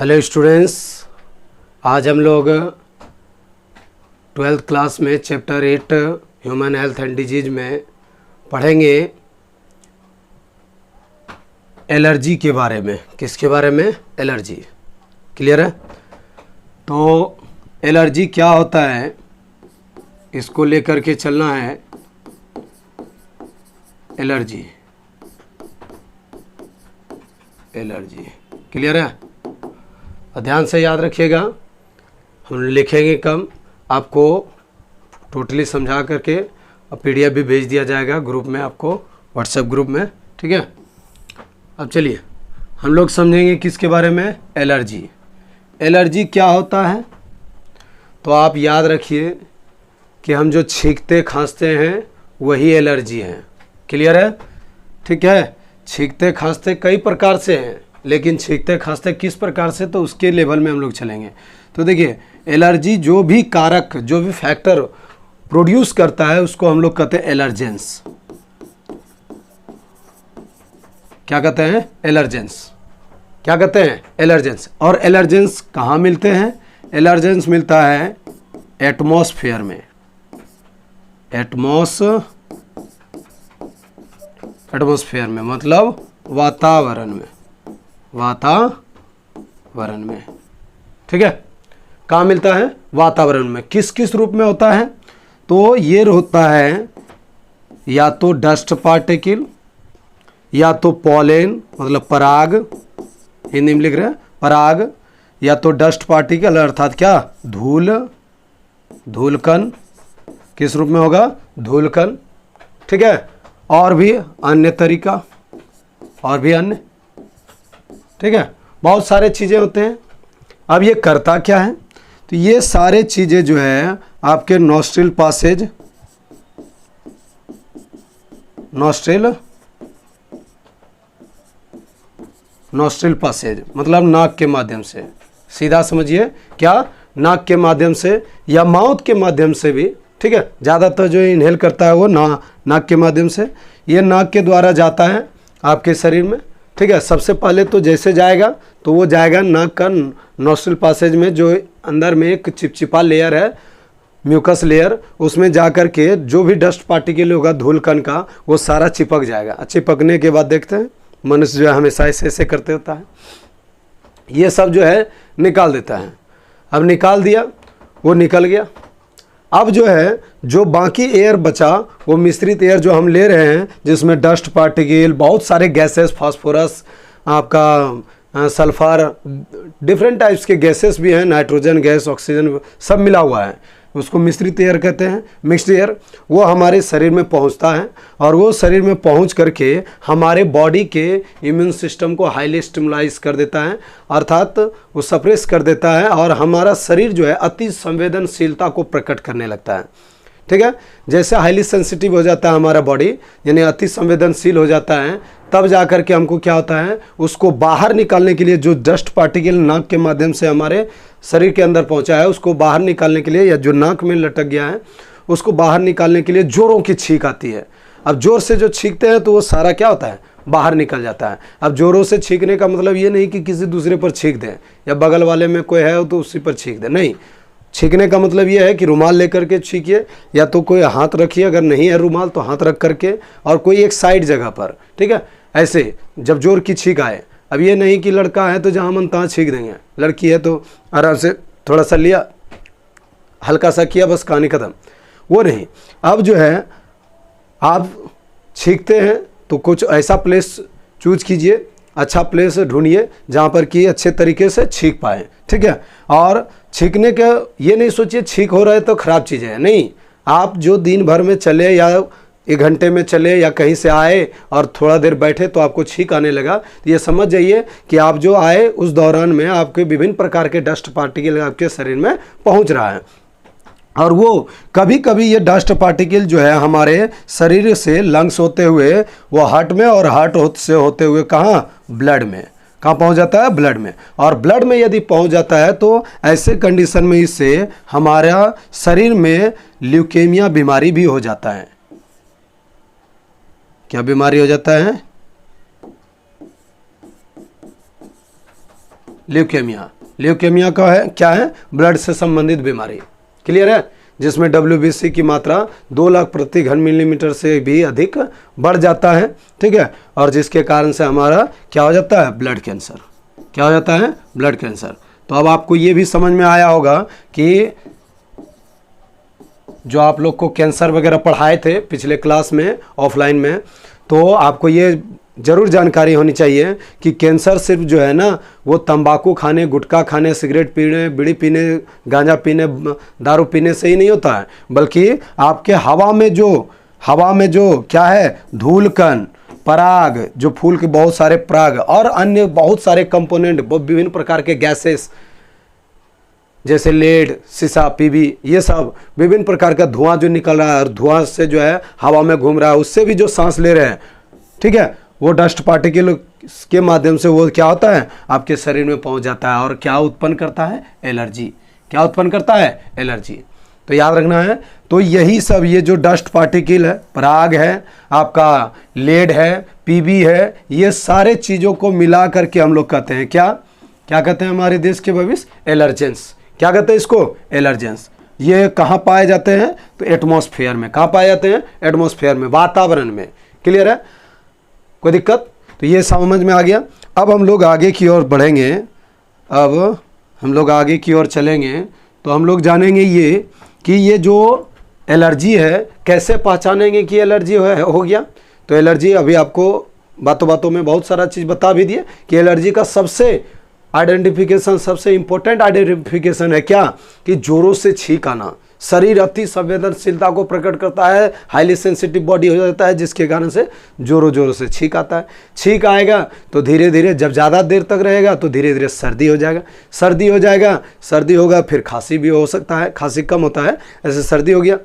Hello students, आज हम लोग 12th क्लास में chapter 8 human health and disease में पढ़ेंगे एलर्जी के बारे में। किसके बारे में? एलर्जी। क्लियर है? तो एलर्जी क्या होता है इसको लेकर के चलना है। एलर्जी क्लियर है? और ध्यान से याद रखिएगा, हम लिखेंगे कम, आपको टोटली समझा करके और पीडीएफ भी भेज दिया जाएगा ग्रुप में, आपको व्हाट्सएप ग्रुप में। ठीक है, अब चलिए हम लोग समझेंगे किसके बारे में? एलर्जी। एलर्जी क्या होता है? तो आप याद रखिए कि हम जो छींकते खांसते हैं वही एलर्जी है। क्लियर है? ठीक है, छींकते खांसते कई प्रकार से हैं, लेकिन छींकते खांसते किस प्रकार से, तो उसके लेवल में हम लोग चलेंगे। तो देखिए, एलर्जी जो भी कारक, जो भी फैक्टर प्रोड्यूस करता है उसको हम लोग कहते हैं एलर्जेंस। क्या कहते हैं? एलर्जेंस। क्या कहते हैं? एलर्जेंस। और एलर्जेंस कहाँ मिलते हैं? एलर्जेंस मिलता है एटमॉस्फेयर में। एटमॉस्फेयर में मतलब वातावरण में। ठीक है, कहाँ मिलता है? वातावरण में। किस किस रूप में होता है? तो ये होता है या तो डस्ट पार्टिकल, या तो पॉलेन मतलब पराग, हिंदी में लिख रहे हैं पराग, या तो डस्ट पार्टिकल अर्थात क्या? धूलकण। किस रूप में होगा? धूलकण। ठीक है, और भी अन्य तरीका, और भी अन्य। ठीक है, बहुत सारे चीज़ें होते हैं। अब ये करता क्या है? तो ये सारे चीज़ें जो है आपके नॉस्ट्रिल पासेज मतलब नाक के माध्यम से, सीधा समझिए, क्या? नाक के माध्यम से या माउथ के माध्यम से भी। ठीक है, ज़्यादातर जो इनहेल करता है वो नाक के माध्यम से। ये नाक के द्वारा जाता है आपके शरीर में। ठीक है, सबसे पहले तो जैसे जाएगा तो वो जाएगा नाक का नॉस्ट्रिल पासेज में, जो अंदर में एक चिपचिपा लेयर है, म्यूकस लेयर, उसमें जा कर के जो भी डस्ट पार्टिकल होगा धूलकण का वो सारा चिपक जाएगा। चिपकने के बाद देखते हैं मनुष्य जो है हमेशा ऐसे करते होता है, ये सब जो है निकाल देता है। अब निकाल दिया, वो निकल गया। अब जो है जो बाकी एयर बचा वो मिश्रित एयर जो हम ले रहे हैं, जिसमें डस्ट पार्टिकल, बहुत सारे गैसेस, फास्फोरस, आपका सल्फर, डिफरेंट टाइप्स के गैसेस भी हैं, नाइट्रोजन गैस, ऑक्सीजन, सब मिला हुआ है, उसको मिश्रित एयर कहते हैं, मिक्स्ड एयर। वो हमारे शरीर में पहुंचता है और वो शरीर में पहुंच करके हमारे बॉडी के इम्यून सिस्टम को हाईली स्टिमुलाइज कर देता है, अर्थात वो सप्रेस कर देता है, और हमारा शरीर जो है अति संवेदनशीलता को प्रकट करने लगता है। ठीक है, जैसे हाईली सेंसिटिव हो जाता है हमारा बॉडी, यानी अति संवेदनशील हो जाता है, तब जा कर के हमको क्या होता है, उसको बाहर निकालने के लिए जो डस्ट पार्टिकल नाक के माध्यम से हमारे शरीर के अंदर पहुंचा है, उसको बाहर निकालने के लिए, या जो नाक में लटक गया है उसको बाहर निकालने के लिए जोरों की छींक आती है। अब जोर से जो छींकते हैं तो वो सारा क्या होता है? बाहर निकल जाता है। अब जोरों से छींकने का मतलब ये नहीं कि किसी दूसरे पर छींक दें या बगल वाले में कोई है तो उसी पर छींक दें, नहीं। छींकने का मतलब ये है कि रुमाल लेकर के छींकिए, या तो कोई हाथ रखिए, अगर नहीं है रुमाल तो हाथ रख करके, और कोई एक साइड जगह पर। ठीक है, ऐसे जब जोर की छींक आए। अब ये नहीं कि लड़का है तो जहाँ मन तहाँ छींक देंगे, लड़की है तो आराम से थोड़ा सा लिया, हल्का सा किया, बस कहानी खत्म, वो नहीं। अब जो है आप छींकते हैं तो कुछ ऐसा प्लेस चूज कीजिए, अच्छा प्लेस ढूंढिए जहाँ पर कि अच्छे तरीके से छींक पाए। ठीक है, और छींकने का ये नहीं सोचिए छींक हो रहा है तो ख़राब चीज़ है, नहीं। आप जो दिन भर में चले या 1 घंटे में चले या कहीं से आए और थोड़ा देर बैठे तो आपको छींक आने लगा, तो ये समझ जाइए कि आप जो आए उस दौरान में आपके विभिन्न प्रकार के डस्ट पार्टिकल आपके शरीर में पहुंच रहा है। और वो कभी कभी ये डस्ट पार्टिकल जो है हमारे शरीर से लंग्स होते हुए वो हार्ट में, और हार्ट से होते हुए कहाँ? ब्लड में। कहाँ पहुंच जाता है? ब्लड में। और ब्लड में यदि पहुंच जाता है तो ऐसे कंडीशन में इससे हमारा शरीर में ल्यूकेमिया बीमारी भी हो जाता है। क्या बीमारी हो जाता है? ल्यूकेमिया। ल्यूकेमिया का है क्या है? ब्लड से संबंधित बीमारी। क्लियर है? जिसमें WBC की मात्रा 2 लाख प्रति घन मिलीमीटर से भी अधिक बढ़ जाता है, ठीक है, और जिसके कारण से हमारा क्या हो जाता है? Blood cancer. क्या हो जाता है? Blood cancer. तो अब आपको ये भी समझ में आया होगा कि जो आप लोग को कैंसर वगैरह पढ़ाए थे पिछले क्लास में ऑफलाइन में, तो आपको ये ज़रूर जानकारी होनी चाहिए कि कैंसर सिर्फ जो है ना वो तंबाकू खाने, गुटखा खाने, सिगरेट पीने, बीड़ी पीने, गांजा पीने, दारू पीने से ही नहीं होता है, बल्कि आपके हवा में जो क्या है? धूल कण, पराग, जो फूल के बहुत सारे पराग और अन्य बहुत सारे कंपोनेंट, विभिन्न प्रकार के गैसेस जैसे लेड, सीसा, पीबी, ये सब विभिन्न प्रकार का धुआं जो निकल रहा है और धुआं से जो है हवा में घूम रहा है, उससे भी जो सांस ले रहे हैं, ठीक है, वो डस्ट पार्टिकल के माध्यम से वो क्या होता है? आपके शरीर में पहुंच जाता है और क्या उत्पन्न करता है? एलर्जी। क्या उत्पन्न करता है? एलर्जी। तो याद रखना है। तो यही सब, ये जो डस्ट पार्टिकल है, पराग है, आपका लेड है, पीबी है, ये सारे चीज़ों को मिला करके हम लोग कहते हैं क्या कहते हैं हमारे देश के भविष्य? एलर्जेंस। क्या कहते हैं इसको? एलर्जेंस। ये कहाँ पाए जाते हैं? तो एटमॉस्फेयर में। कहाँ पाए जाते हैं? एटमॉस्फेयर में, वातावरण में। क्लियर है? कोई दिक्कत? तो ये समझ में आ गया। अब हम लोग आगे की ओर बढ़ेंगे, अब हम लोग आगे की ओर चलेंगे, तो हम लोग जानेंगे ये कि ये जो एलर्जी है कैसे पहचानेंगे कि एलर्जी हो गया। तो एलर्जी अभी आपको बातों बातों में बहुत सारा चीज़ बता भी दिए कि एलर्जी का सबसे इम्पोर्टेंट आइडेंटिफिकेशन है क्या? कि जोरों से छींक आना। शरीर अति संवेदनशीलता को प्रकट करता है, हाईली सेंसिटिव बॉडी हो जाता है, जिसके कारण से जोरों से छींक आता है। छींक आएगा तो धीरे धीरे, जब ज़्यादा देर तक रहेगा तो धीरे धीरे सर्दी हो जाएगा, सर्दी होगा फिर खांसी भी हो सकता है, खांसी कम होता है, ऐसे सर्दी हो गया।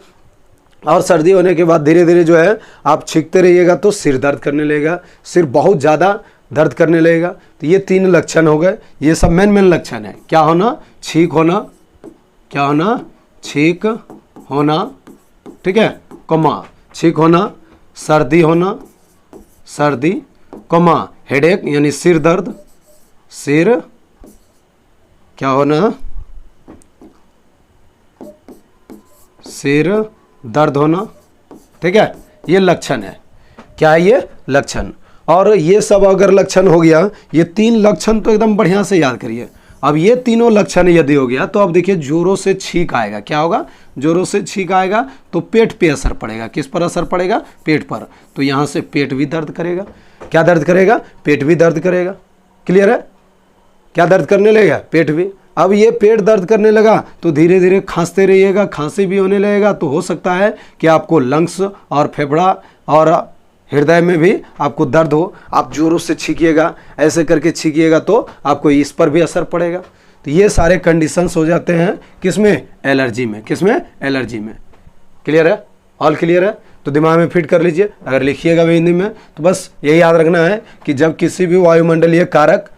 और सर्दी होने के बाद धीरे धीरे जो है आप छींकते रहिएगा तो सिर दर्द करने लगेगा, सिर बहुत ज़्यादा दर्द करने लगेगा। तो ये 3 लक्षण हो गए, ये सब मेन लक्षण है। क्या होना? छींक होना। क्या होना? छींक होना, ठीक है, कोमा छींक होना, सर्दी कोमा हेडेक यानी सिर दर्द, सिर क्या होना? सिर दर्द होना, ठीक है, ये लक्षण है। क्या है ये? लक्षण। और ये सब अगर लक्षण हो गया, ये 3 लक्षण तो एकदम बढ़िया से याद करिए। अब ये तीनों लक्षण यदि हो गया तो अब देखिए जोरों से छींक आएगा। क्या होगा? जोरों से छींक आएगा तो पेट पे असर पड़ेगा। किस पर असर पड़ेगा? पेट पर। तो यहाँ से पेट भी दर्द करेगा। क्या दर्द करेगा? पेट भी दर्द करेगा। क्लियर है? क्या दर्द करने लगेगा? पेट भी। अब ये पेट दर्द करने लगा तो धीरे धीरे खांसते रहिएगा, खांसी भी होने लगेगा। तो हो सकता है कि आपको लंग्स और फेफड़ा और हृदय में भी आपको दर्द हो, आप जोरों से छींकिएगा, ऐसे करके छींकिएगा तो आपको इस पर भी असर पड़ेगा। तो ये सारे कंडीशंस हो जाते हैं किसमें? एलर्जी में। किसमें? एलर्जी में। क्लियर है? ऑल क्लियर है? तो दिमाग में फिट कर लीजिए। अगर लिखिएगा भी हिंदी में तो बस यही याद रखना है कि जब किसी भी वायुमंडलीय कारक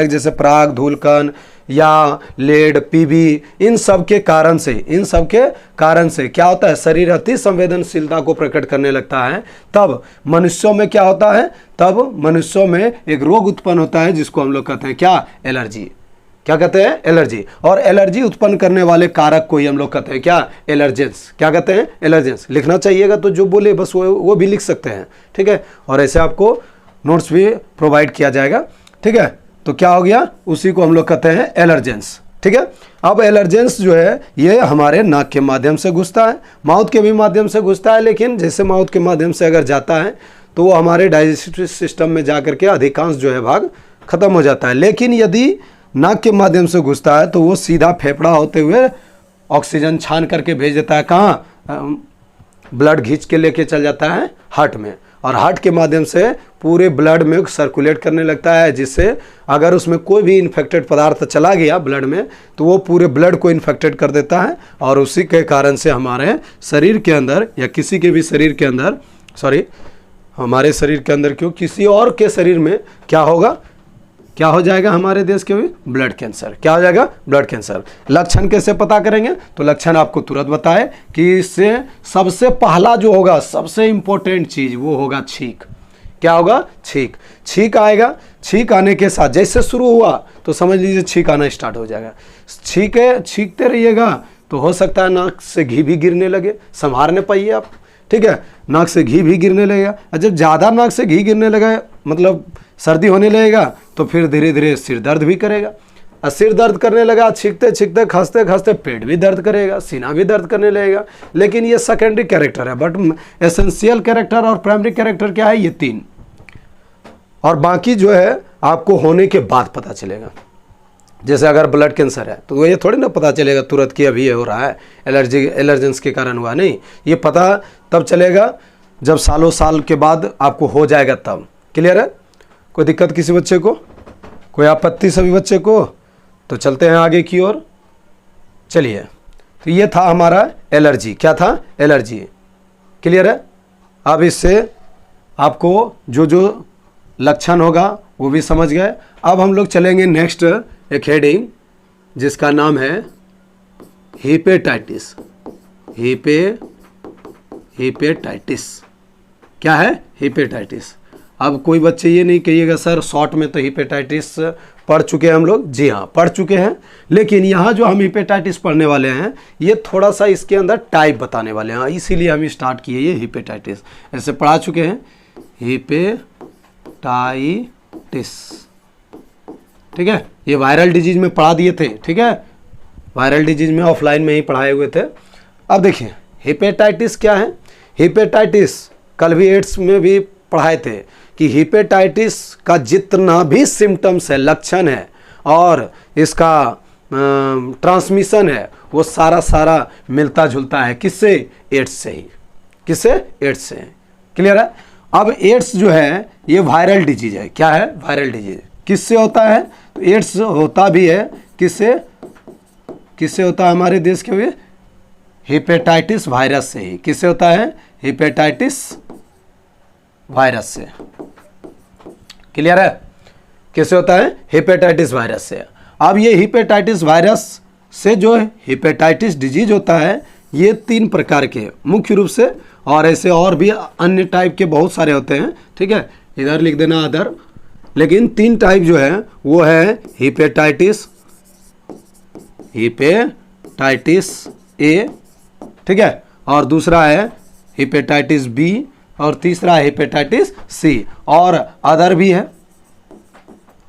जैसे पराग, धूलकण या लेड, पीबी, इन सब के कारण से क्या होता है? शरीर अति संवेदनशीलता को प्रकट करने लगता है। तब मनुष्यों में क्या होता है? तब मनुष्यों में एक रोग उत्पन्न होता है जिसको हम लोग कहते हैं क्या? एलर्जी। क्या कहते हैं? एलर्जी। और एलर्जी उत्पन्न करने वाले कारक को ही हम लोग कहते हैं क्या? एलर्जेंस। क्या कहते हैं? एलर्जेंस। लिखना चाहिएगा तो जो बोले बस वो भी लिख सकते हैं, ठीक है। और ऐसे आपको नोट्स भी प्रोवाइड किया जाएगा, ठीक है। तो क्या हो गया? उसी को हम लोग कहते हैं एलर्जेंस, ठीक है। अब एलर्जेंस जो है ये हमारे नाक के माध्यम से घुसता है, माउथ के भी माध्यम से घुसता है, लेकिन जैसे माउथ के माध्यम से अगर जाता है तो वो हमारे डाइजेस्टिव सिस्टम में जा करके अधिकांश जो है भाग खत्म हो जाता है। लेकिन यदि नाक के माध्यम से घुसता है तो वो सीधा फेफड़ा होते हुए ऑक्सीजन छान करके भेज देता है। कहाँ? ब्लड खींच के लेके चल जाता है हार्ट में, और हार्ट के माध्यम से पूरे ब्लड में सर्कुलेट करने लगता है, जिससे अगर उसमें कोई भी इन्फेक्टेड पदार्थ चला गया ब्लड में तो वो पूरे ब्लड को इन्फेक्टेड कर देता है। और उसी के कारण से हमारे शरीर के अंदर या किसी के भी शरीर के अंदर, हमारे शरीर के अंदर क्यों, किसी और के शरीर में क्या होगा? क्या हो जाएगा? हमारे देश के भी ब्लड कैंसर। क्या हो जाएगा? Blood cancer. लक्षण कैसे पता करेंगे? तो लक्षण आपको तुरंत बताए कि इससे सबसे पहला जो होगा, सबसे इंपॉर्टेंट चीज वो होगा छींक। क्या होगा? छींक। छींक आएगा, छींक आने के साथ जैसे शुरू हुआ तो समझ लीजिए छींक आना स्टार्ट हो जाएगा। छींकते रहिएगा तो हो सकता है नाक से घी भी गिरने लगे, संभालने पाइए आप, ठीक है। नाक से घी भी गिरने लगेगा, और जब ज़्यादा नाक से घी गिरने लगा, मतलब सर्दी होने लगेगा, तो फिर धीरे धीरे सिर दर्द भी करेगा। और सिर दर्द करने लगा, छींकते छींकते खांसते खांसते पेट भी दर्द करेगा, सीना भी दर्द करने लगेगा। लेकिन ये सेकेंडरी कैरेक्टर है, बट एसेंशियल कैरेक्टर और प्राइमरी कैरेक्टर क्या है? ये 3। और बाकी जो है आपको होने के बाद पता चलेगा। जैसे अगर ब्लड कैंसर है तो ये थोड़ी ना पता चलेगा तुरंत कि अभी ये हो रहा है, एलर्जेंस के कारण हुआ, नहीं। ये पता तब चलेगा जब सालों साल के बाद आपको हो जाएगा तब। क्लियर है? कोई दिक्कत किसी बच्चे को, कोई आपत्ति सभी बच्चे को? तो चलते हैं आगे की ओर। चलिए, तो ये था हमारा एलर्जी। क्या था? एलर्जी। क्लियर है? अब इससे आपको जो जो लक्षण होगा वो भी समझ गए। अब हम लोग चलेंगे नेक्स्ट एक हेडिंग जिसका नाम है हेपेटाइटिस। हेपेटाइटिस क्या है? हेपेटाइटिस। अब कोई बच्चे ये नहीं कहिएगा सर शॉर्ट में तो हेपेटाइटिस पढ़ चुके हैं हम लोग। जी हाँ, पढ़ चुके हैं, लेकिन यहाँ जो हम हेपेटाइटिस पढ़ने वाले हैं ये थोड़ा सा इसके अंदर टाइप बताने वाले हैं, इसीलिए हम स्टार्ट किए ये हेपेटाइटिस। ऐसे पढ़ा चुके हैं हेपेटाइटिस, ठीक है। ये वायरल डिजीज में पढ़ा दिए थे, ठीक है। वायरल डिजीज में ऑफलाइन में ही पढ़ाए हुए थे। अब देखिए हेपेटाइटिस क्या है। हेपेटाइटिस कल भी एड्स में भी पढ़ाए थे कि हेपेटाइटिस का जितना भी सिम्टम्स है, लक्षण है और इसका ट्रांसमिशन है, वो सारा मिलता जुलता है किससे? एड्स से ही। किससे? एड्स से। क्लियर है? अब एड्स जो है ये वायरल डिजीज है। क्या है? Viral disease. किससे होता है? तो एड्स होता भी है किससे? किससे होता है? हमारे देश के हुए हेपेटाइटिस वायरस से ही। किससे होता है? हेपेटाइटिस वायरस से। क्लियर है? किससे होता है? हेपेटाइटिस वायरस से। अब ये हेपेटाइटिस वायरस से जो हेपेटाइटिस डिजीज होता है ये 3 प्रकार के मुख्य रूप से, और ऐसे और भी अन्य टाइप के बहुत सारे होते हैं, ठीक है। इधर लिख देना अदर, लेकिन 3 टाइप जो है वो है हेपेटाइटिस ए, ठीक है, और दूसरा है हेपेटाइटिस बी, और तीसरा हेपेटाइटिस सी, और अदर भी है,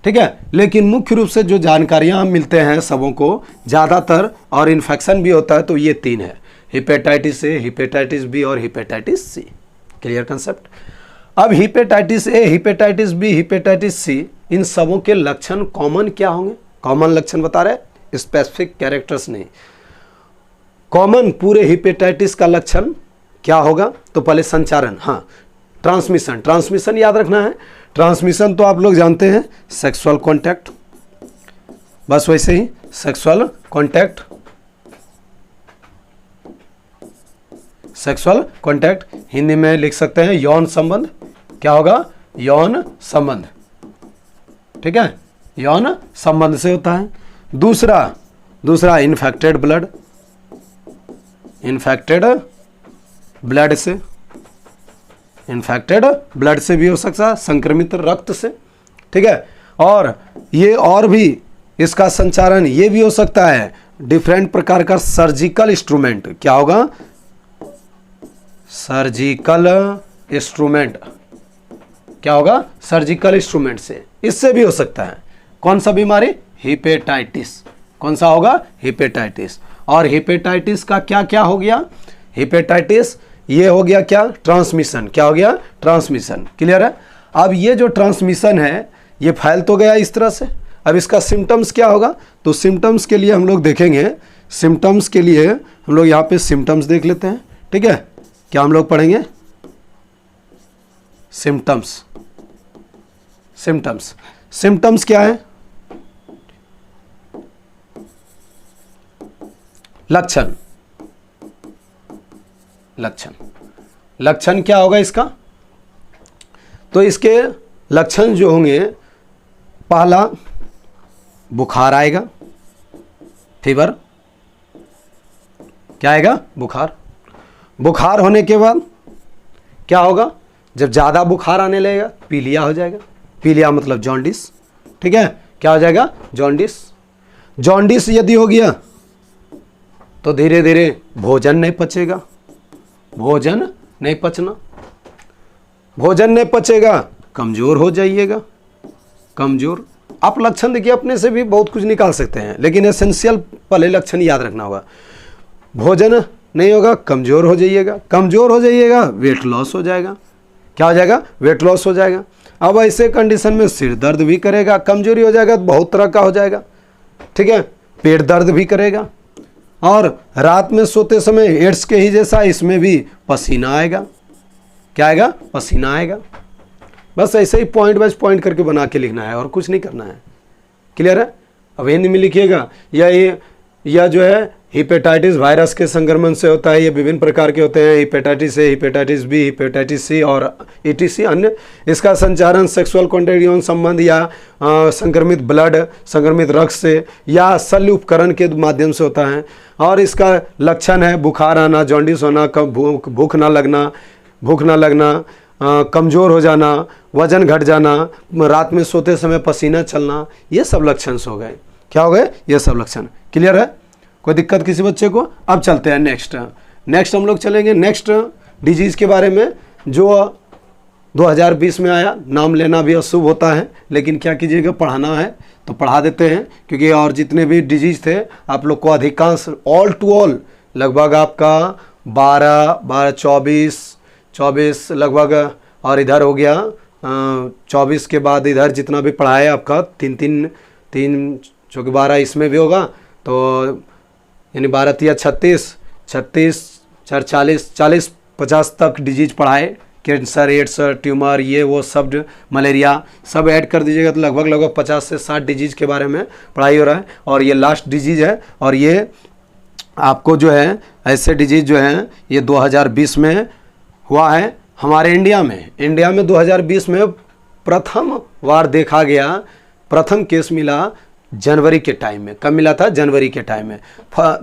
ठीक है। लेकिन मुख्य रूप से जो जानकारियां मिलते हैं सबों को ज़्यादातर, और इन्फेक्शन भी होता है, तो ये 3 है, हेपेटाइटिस ए, हेपेटाइटिस बी और हेपेटाइटिस सी। Clear concept? अब hepatitis A, hepatitis B, hepatitis C, इन सबों के लक्षण कॉमन क्या होंगे? कॉमन लक्षण बता रहे, स्पेसिफिक कैरेक्टर्स नहीं। कॉमन पूरे हेपेटाइटिस का लक्षण क्या होगा? तो पहले संचारण, हाँ, ट्रांसमिशन याद रखना है। ट्रांसमिशन तो आप लोग जानते हैं, सेक्सुअल कांटेक्ट, बस वैसे ही सेक्सुअल कांटेक्ट, हिंदी में लिख सकते हैं यौन संबंध। क्या होगा? यौन संबंध, ठीक है, यौन संबंध से होता है। दूसरा इन्फेक्टेड ब्लड से भी हो सकता है, संक्रमित रक्त से, ठीक है। और ये और भी इसका संचारण ये भी हो सकता है डिफरेंट प्रकार का सर्जिकल इंस्ट्रूमेंट। क्या होगा? Surgical instrument. क्या होगा? सर्जिकल इंस्ट्रूमेंट से, इससे भी हो सकता है। कौन सा बीमारी? हेपेटाइटिस। कौन सा होगा? हेपेटाइटिस। और हेपेटाइटिस का क्या क्या हो गया? हेपेटाइटिस ये हो गया क्या? ट्रांसमिशन। क्या हो गया? ट्रांसमिशन। क्लियर है? अब ये जो ट्रांसमिशन है ये फैल तो गया इस तरह से। अब इसका सिम्टम्स क्या होगा? तो सिम्टम्स के लिए हम लोग देखेंगे, सिम्टम्स के लिए हम लोग यहाँ पे सिम्टम्स देख लेते हैं, ठीक है। क्या हम लोग पढ़ेंगे? सिम्टम्स क्या है? लक्षण क्या होगा इसका? तो इसके लक्षण जो होंगे, पहला बुखार आएगा, फीवर। क्या आएगा? बुखार होने के बाद क्या होगा? जब ज़्यादा बुखार आने लगेगा पीलिया हो जाएगा। पीलिया मतलब जॉन्डिस, ठीक है, क्या हो जाएगा, जॉन्डिस। जॉन्डिस यदि हो गया तो धीरे धीरे भोजन नहीं पचेगा, भोजन नहीं पचना, भोजन नहीं पचेगा, कमज़ोर हो जाइएगा, कमज़ोर। आप लक्षण देखिए अपने से भी बहुत कुछ निकाल सकते हैं, लेकिन एसेंशियल पहले लक्षण याद रखना होगा। भोजन नहीं होगा, कमज़ोर हो जाइएगा, कमज़ोर हो जाइएगा, वेट लॉस हो जाएगा। क्या हो जाएगा, वेट लॉस हो जाएगा। अब ऐसे कंडीशन में सिर दर्द भी करेगा, कमजोरी हो जाएगा तो बहुत तरह का हो जाएगा, ठीक है, पेट दर्द भी करेगा, और रात में सोते समय एड्स के ही जैसा इसमें भी पसीना आएगा। क्या आएगा, पसीना आएगा। बस ऐसे ही पॉइंट वाइज पॉइंट करके बना के लिखना है और कुछ नहीं करना है। क्लियर है। अब हिंदी में लिखिएगा, यह जो है हिपेटाइटिस वायरस के संक्रमण से होता है। ये विभिन्न प्रकार के होते हैं, hepatitis A, hepatitis B, hepatitis C और ईटीसी अन्य। इसका संचारण सेक्सुअल कॉन्टैक्ट यौन संबंध या संक्रमित ब्लड, संक्रमित रक्त से या शल्य उपकरण के माध्यम से होता है। और इसका लक्षण है बुखार आना, जॉन्डिस होना, भूख ना लगना, कमज़ोर हो जाना, वजन घट जाना, रात में सोते समय पसीना चलना, ये सब लक्षण हो गए। क्या हो गए, ये सब लक्षण। क्लियर है, कोई दिक्कत किसी बच्चे को। अब चलते हैं नेक्स्ट हम लोग चलेंगे नेक्स्ट डिजीज़ के बारे में जो 2020 में आया। नाम लेना भी अशुभ होता है, लेकिन क्या कीजिएगा, पढ़ाना है तो पढ़ा देते हैं, क्योंकि और जितने भी डिजीज़ थे आप लोग को अधिकांश ऑल टू ऑल लगभग आपका 12, 24 लगभग, और इधर हो गया 24 के बाद इधर जितना भी पढ़ाया आपका 3 चौके 12 इसमें भी होगा, तो यानी 12 या 36 4 40 50 तक डिजीज पढ़ाए। कैंसर, एड्स, ट्यूमर, ये वो सब, मलेरिया सब ऐड कर दीजिएगा तो लगभग 50 से 60 डिजीज के बारे में पढ़ाई हो रहा है। और ये लास्ट डिजीज है, और ये आपको जो है ऐसे डिजीज जो हैं ये 2020 में हुआ है हमारे इंडिया में 2020 में प्रथम बार देखा गया, प्रथम केस मिला जनवरी के टाइम में। कब मिला था, जनवरी के टाइम में।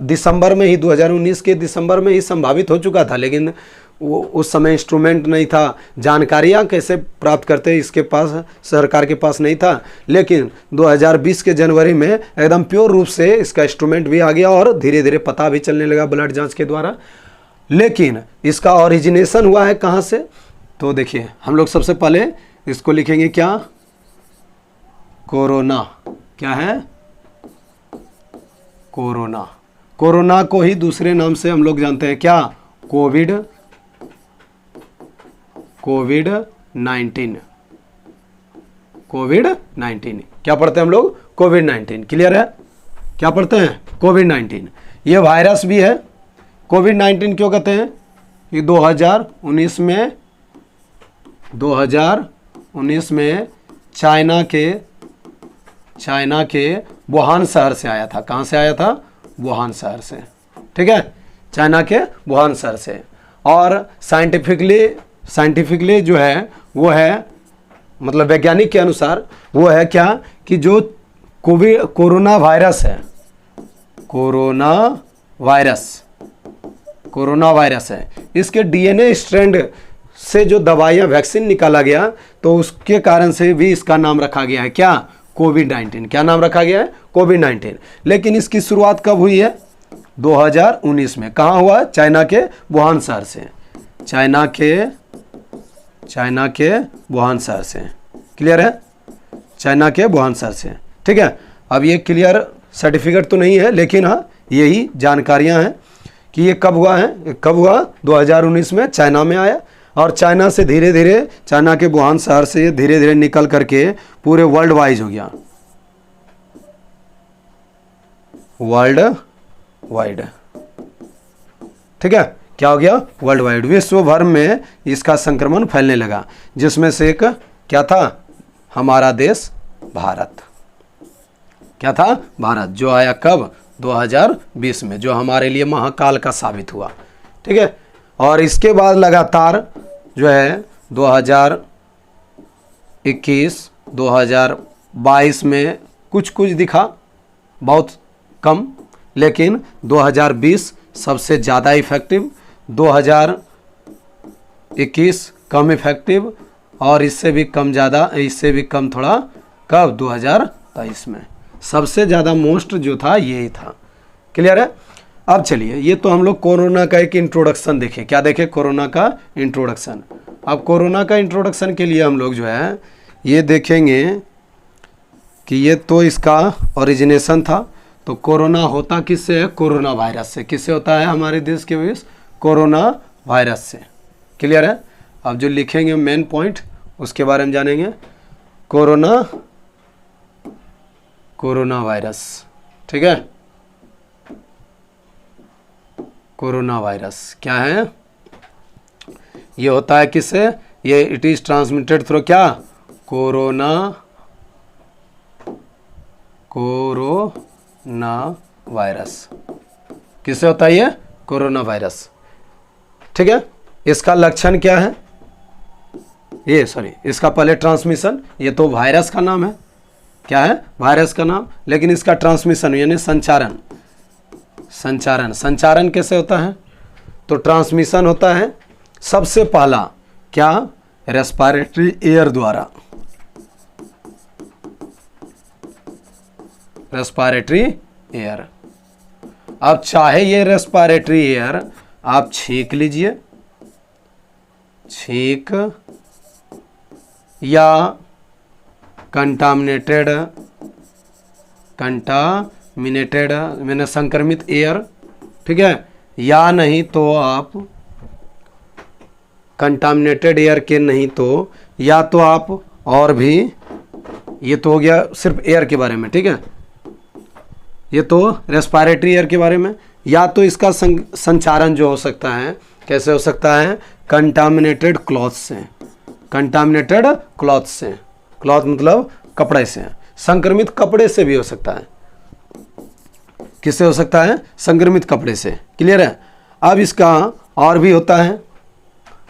दिसंबर में ही 2019 के दिसंबर में ही संभावित हो चुका था, लेकिन वो उस समय इंस्ट्रूमेंट नहीं था, जानकारियाँ कैसे प्राप्त करते इसके पास, सरकार के पास नहीं था। लेकिन 2020 के जनवरी में एकदम प्योर रूप से इसका इंस्ट्रूमेंट भी आ गया और धीरे धीरे पता भी चलने लगा ब्लड जांच के द्वारा। लेकिन इसका ओरिजिनेशन हुआ है कहाँ से, तो देखिए हम लोग सबसे पहले इसको लिखेंगे क्या, कोरोना। क्या है, कोरोना। कोरोना को ही दूसरे नाम से हम लोग जानते हैं क्या, कोविड-19। क्या पढ़ते हैं हम लोग, कोविड-19। क्लियर है, क्या पढ़ते हैं, कोविड-19। ये वायरस भी है। कोविड-19 क्यों कहते हैं कि 2019 में चाइना के वुहान शहर से आया था। कहाँ से आया था, वुहान शहर से, ठीक है, चाइना के वुहान शहर से। और साइंटिफिकली जो है वो है, मतलब वैज्ञानिक के अनुसार वो है क्या कि जो कोरोना वायरस है, इसके डीएनए स्ट्रैंड से जो दवाइयाँ वैक्सीन निकाला गया, तो उसके कारण से भी इसका नाम रखा गया है क्या, कोविड-19। क्या नाम रखा गया है, कोविड-19। लेकिन इसकी शुरुआत कब हुई है, 2019 में। कहाँ हुआ, चाइना के वुहान शहर से, चाइना के वुहान शहर से। क्लियर है, चाइना के वुहान शहर से, ठीक है। अब ये क्लियर सर्टिफिकेट तो नहीं है, लेकिन हाँ यही जानकारियाँ हैं कि ये कब हुआ है, कब हुआ, 2019 में चाइना में आया, और चाइना से धीरे धीरे, चाइना के वुहान शहर से धीरे धीरे निकल करके पूरे वर्ल्ड वाइज हो गया, वर्ल्ड वाइड, ठीक है। क्या हो गया, वर्ल्ड वाइड, विश्व भर में इसका संक्रमण फैलने लगा, जिसमें से एक क्या था, हमारा देश भारत। क्या था, भारत, जो आया कब, 2020 में, जो हमारे लिए महाकाल का साबित हुआ, ठीक है। और इसके बाद लगातार जो है 2021, 2022 में कुछ दिखा, बहुत कम, लेकिन 2020 सबसे ज़्यादा इफेक्टिव, 2021 कम इफेक्टिव और इससे भी कम ज़्यादा, इससे भी कम थोड़ा, कब? 2023 में सबसे ज़्यादा मोस्ट जो था यही था। क्लियर है? अब चलिए, ये तो हम लोग कोरोना का एक इंट्रोडक्शन देखें। क्या देखें? कोरोना का इंट्रोडक्शन। अब कोरोना का इंट्रोडक्शन के लिए हम लोग जो है ये देखेंगे कि ये तो इसका ओरिजिनेशन था। तो कोरोना होता किससे है? कोरोना वायरस से। किससे होता है हमारे देश के विश? कोरोना वायरस से। क्लियर है? अब जो लिखेंगे मेन पॉइंट उसके बारे में जानेंगे। कोरोना वायरस, ठीक है। कोरोना वायरस क्या है? ये होता है किससे? ये इट इज ट्रांसमिटेड थ्रू क्या? Corona virus. किससे होता है ये? कोरोना वायरस, ठीक है। इसका लक्षण क्या है? इसका पहले ट्रांसमिशन, ये तो वायरस का नाम है। क्या है? वायरस का नाम। लेकिन इसका ट्रांसमिशन यानी संचारण कैसे होता है? तो ट्रांसमिशन होता है सबसे पहला क्या? रेस्पिरेटरी एयर द्वारा। Respiratory air. अब चाहे ये रेस्पिरेटरी एयर आप छींक लीजिए, छींक, या कंटामिनेटेड मैंने संक्रमित एयर, ठीक है, या नहीं तो आप कंटामिनेटेड एयर के, नहीं तो या तो आप और भी, ये तो हो गया सिर्फ एयर के बारे में, ठीक है, ये तो रेस्पिरेटरी एयर के बारे में। या तो इसका संचारण जो हो सकता है, कैसे हो सकता है? कंटामिनेटेड क्लॉथ से। कंटामिनेटेड क्लॉथ से, क्लॉथ मतलब कपड़े से, संक्रमित कपड़े से भी हो सकता है। किससे हो सकता है? संक्रमित कपड़े से। क्लियर है? अब इसका और भी होता है,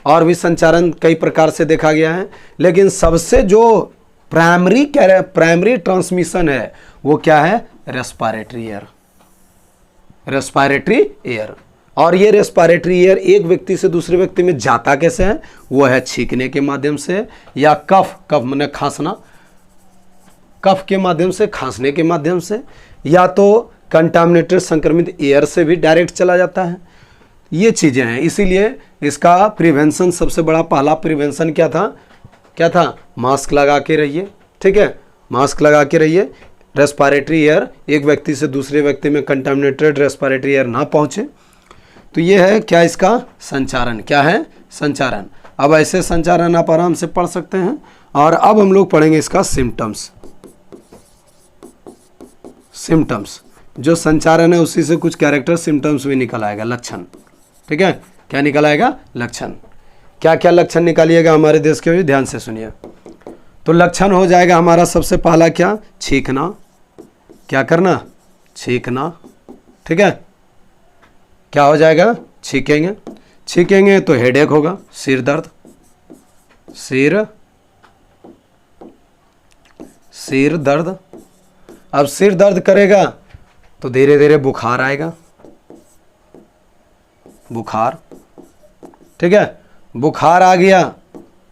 और भी संचारण कई प्रकार से देखा गया है, लेकिन सबसे जो प्राइमरी ट्रांसमिशन है वो क्या है? Respiratory air. Respiratory air. और ये रेस्पिरेटरी एयर एक व्यक्ति से दूसरे व्यक्ति में जाता कैसे है? वो है छींकने के माध्यम से, या कफ माने खांसना, कफ के माध्यम से, खांसने के माध्यम से, या तो कंटामिनेटेड संक्रमित एयर से भी डायरेक्ट चला जाता है। ये चीज़ें हैं, इसीलिए इसका प्रिवेंशन, सबसे बड़ा पहला प्रिवेंशन क्या था? मास्क लगा के रहिए, ठीक है, मास्क लगा के रहिए। रेस्पिरेटरी एयर एक व्यक्ति से दूसरे व्यक्ति में कंटामिनेटेड रेस्पिरेटरी एयर ना पहुँचे। तो ये है क्या? इसका संचारण। क्या है? संचारण। अब ऐसे संचारण आप आराम से पढ़ सकते हैं। और अब हम लोग पढ़ेंगे इसका सिम्टम्स। जो संचारण है उसी से कुछ कैरेक्टर सिम्टम्स भी निकल आएगा, लक्षण, ठीक है। क्या निकल आएगा? लक्षण। क्या क्या लक्षण निकालिएगा हमारे देश के भी? ध्यान से सुनिए। तो लक्षण हो जाएगा हमारा सबसे पहला क्या? छींकना। क्या करना? छींकना, ठीक है। क्या हो जाएगा? छींकेंगे तो हेडेक होगा, सिर दर्द, सिर दर्द। अब सिर दर्द करेगा तो धीरे धीरे बुखार आएगा, बुखार, ठीक है। बुखार आ गया,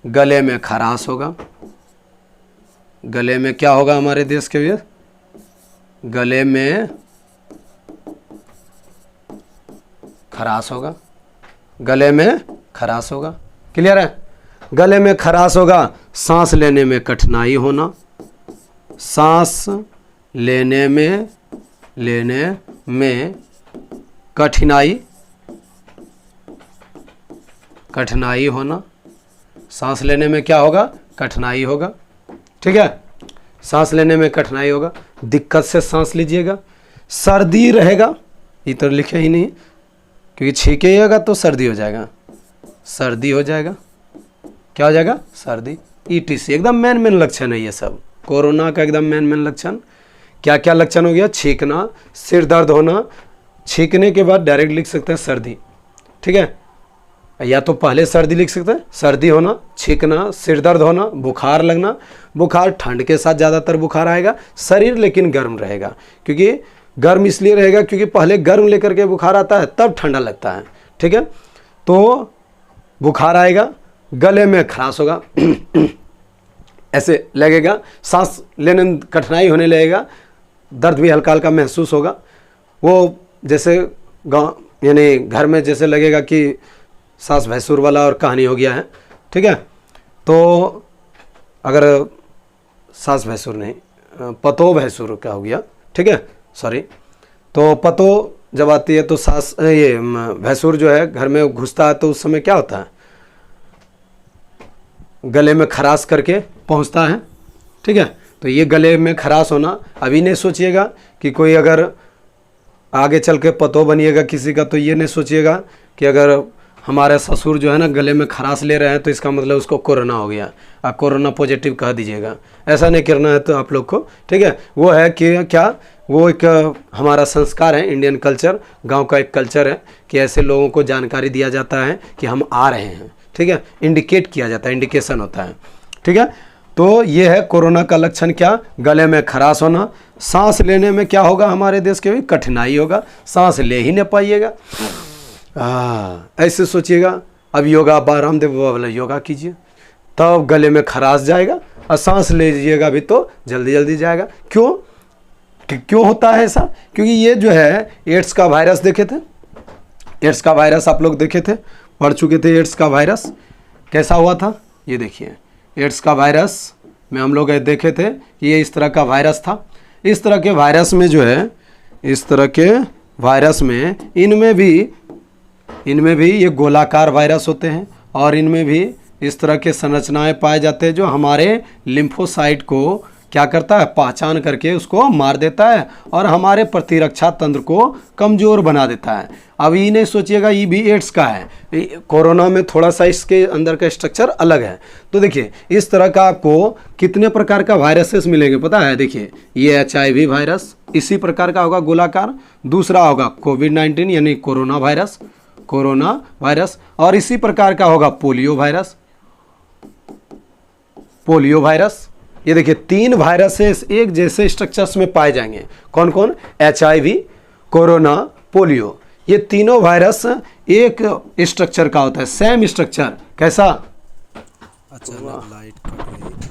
गले में खराश होगा। गले में क्या होगा हमारे देश के लिए? गले में खराश होगा, गले में खराश होगा। क्लियर है? गले में खराश होगा, सांस लेने में कठिनाई होना, सांस लेने में कठिनाई होना। सांस लेने में क्या होगा? कठिनाई होगा, ठीक है। सांस लेने में कठिनाई होगा, दिक्कत से सांस लीजिएगा। सर्दी रहेगा, इधर लिखे ही नहीं, क्योंकि छींकेगा तो सर्दी हो जाएगा, सर्दी हो जाएगा। क्या हो जाएगा? सर्दी। ETC एकदम मेन लक्षण है ये सब, कोरोना का एकदम मेन लक्षण। क्या क्या लक्षण हो गया? छींकना, सिर दर्द होना, छींकने के बाद डायरेक्ट लिख सकते हैं सर्दी, ठीक है, या तो पहले सर्दी लिख सकते हैं, सर्दी होना, छींकना, सिर दर्द होना, बुखार लगना। बुखार ठंड के साथ ज़्यादातर बुखार आएगा, शरीर लेकिन गर्म रहेगा, क्योंकि गर्म इसलिए रहेगा क्योंकि पहले गर्म लेकर के बुखार आता है तब ठंडा लगता है, ठीक है। तो बुखार आएगा, गले में खराश होगा, ऐसे लगेगा, सांस लेने में कठिनाई होने लगेगा, दर्द भी हल्का हल्का महसूस होगा। वो जैसे गाँव यानी घर में जैसे लगेगा कि सास भैंसुर वाला और कहानी हो गया है, ठीक है। तो अगर सास भैंसुर नहीं, पतो भैंसुर का हो गया, ठीक है, सॉरी। तो पतो जब आती है तो सास ये भैंसुर जो है घर में घुसता है, तो उस समय क्या होता है, गले में खराश करके पहुंचता है, ठीक है। तो ये गले में खराश होना, अभी नहीं सोचिएगा कि कोई अगर आगे चल के पतो बनिएगा किसी का, तो ये नहीं सोचिएगा कि अगर हमारे ससुर जो है ना गले में खराश ले रहे हैं तो इसका मतलब उसको कोरोना हो गया, आप कोरोना पॉजिटिव कह दीजिएगा। ऐसा नहीं करना है तो आप लोग को, ठीक है। वो है कि क्या, वो एक हमारा संस्कार है, इंडियन कल्चर, गांव का एक कल्चर है कि ऐसे लोगों को जानकारी दिया जाता है कि हम आ रहे हैं, ठीक है, इंडिकेट किया जाता है, इंडिकेशन होता है, ठीक है। तो ये है कोरोना का लक्षण, क्या, गले में खराश होना। सांस लेने में क्या होगा, हमारे देश के भी कठिनाई होगा, सांस ले ही नहीं पाइएगा। ऐसे सोचिएगा, अब योगा रामदेव बाबा बोला योगा कीजिए, तब गले में खराश जाएगा, और सांस ले लीजिएगा भी तो जल्दी जल्दी जाएगा। क्यों होता है ऐसा? क्योंकि ये जो है एड्स का वायरस देखे थे, एड्स का वायरस आप लोग देखे थे, पढ़ चुके थे। एड्स का वायरस कैसा हुआ था, ये देखिए, एड्स का वायरस में हम लोग देखे थे कि ये इस तरह का वायरस था। इस तरह के वायरस में जो है, इस तरह के वायरस में इनमें भी ये गोलाकार वायरस होते हैं, और इनमें भी इस तरह के संरचनाएं पाए जाते हैं जो हमारे लिम्फोसाइट को क्या करता है, पहचान करके उसको मार देता है और हमारे प्रतिरक्षा तंत्र को कमज़ोर बना देता है। अब ये नहीं सोचिएगा ये भी एड्स का है, कोरोना में थोड़ा सा इसके अंदर का स्ट्रक्चर अलग है। तो देखिए इस तरह का आपको कितने प्रकार का वायरसेस मिलेंगे पता है। देखिए ये HIV वायरस इसी प्रकार का होगा, गोलाकार। दूसरा होगा कोविड-19 यानी कोरोना वायरस, और इसी प्रकार का होगा पोलियो वायरस। ये देखिए 3 वायरसेस एक जैसे स्ट्रक्चर्स में पाए जाएंगे। कौन कौन? HIV, corona, polio. ये तीनों वायरस एक स्ट्रक्चर का होता है, सेम स्ट्रक्चर। कैसा? अचानक लाइट कट गई।